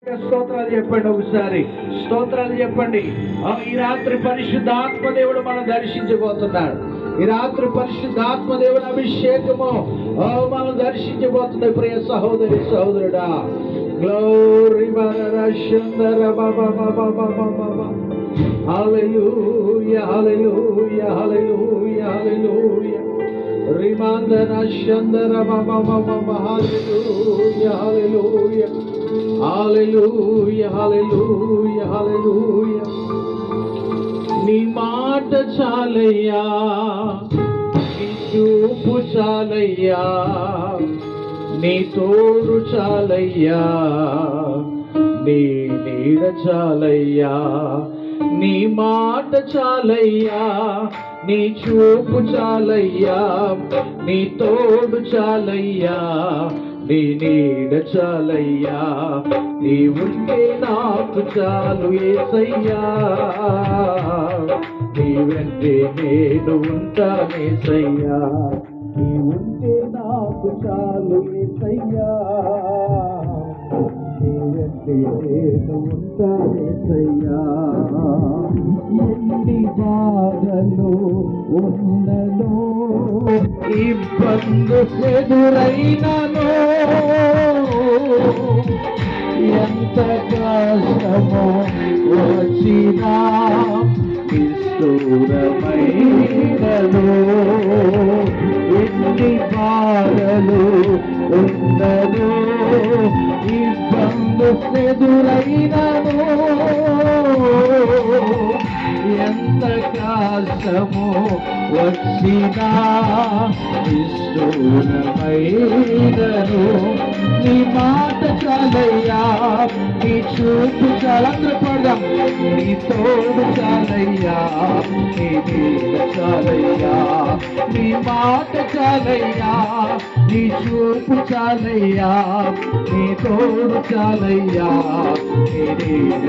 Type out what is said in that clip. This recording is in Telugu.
స్తోత్రాలు చెప్పండి, ఒకసారి స్తోత్రాలు చెప్పండి. ఈ రాత్రి పరిశుద్ధాత్మ దేవుడు మనం దర్శించబోతున్నాడు. ఈ రాత్రి పరిశుద్ధాత్మ దేవుని అభిషేకము మనం దర్శించబోతుంది. ప్రియ సహోదరి సహోదరుడా, గ్లోరీ హల్లెలూయా హల్లెలూయా హల్లెలూయా హల్లెలూయా రిమాందన శందర హల్లెలూయా హల్లెలూయా హల్లెలూయా హల్లెలూయా హల్లెలూయా. నీ మాట చాలయ్యా, నీ చూపు చాలయ్యా, నీ తోడు చాలయ్యా, నీ నీడ చాలయ్యా. నీ మాట చాలయ్యా, నీ చూపు చాలయ్యా, నీ తోడు చాలయ్యా, నీ నీడ చాలయ్యా. నీ ఉంటే నాకు చాలు యేసయ్యా, నీ వెంటే నేను ఉంటానేసయ్యా. నీ ఉంటే నాకు చాలు యేసయ్యా, నీ వెంటే నేను ఉంటానేసయ్యా. ఎన్ని బాధలు ఉన్నదో, ఇబ్బంది ఎదురైనను, ఎంత కష్టమో వచ్చినా నిష్ఠూరమైనను, ఎన్ని బాధలు ఉన్నదో, ఇబ్బంది ఎదురైనను, ఎంత కష్టమో వచ్చినా నిష్ఠూరమైనను. నీ మాట చాలయ్యా, నీ చూపు చాలందరూ పడదాం. నీ తోడు చాలయ్యా, నీ నీడ చాలయ్యా. నీ మాట చాలయ్యా, నీ చూపు చాలయ్యా, నీ తోడు చాలయ్యా, నీ నీడ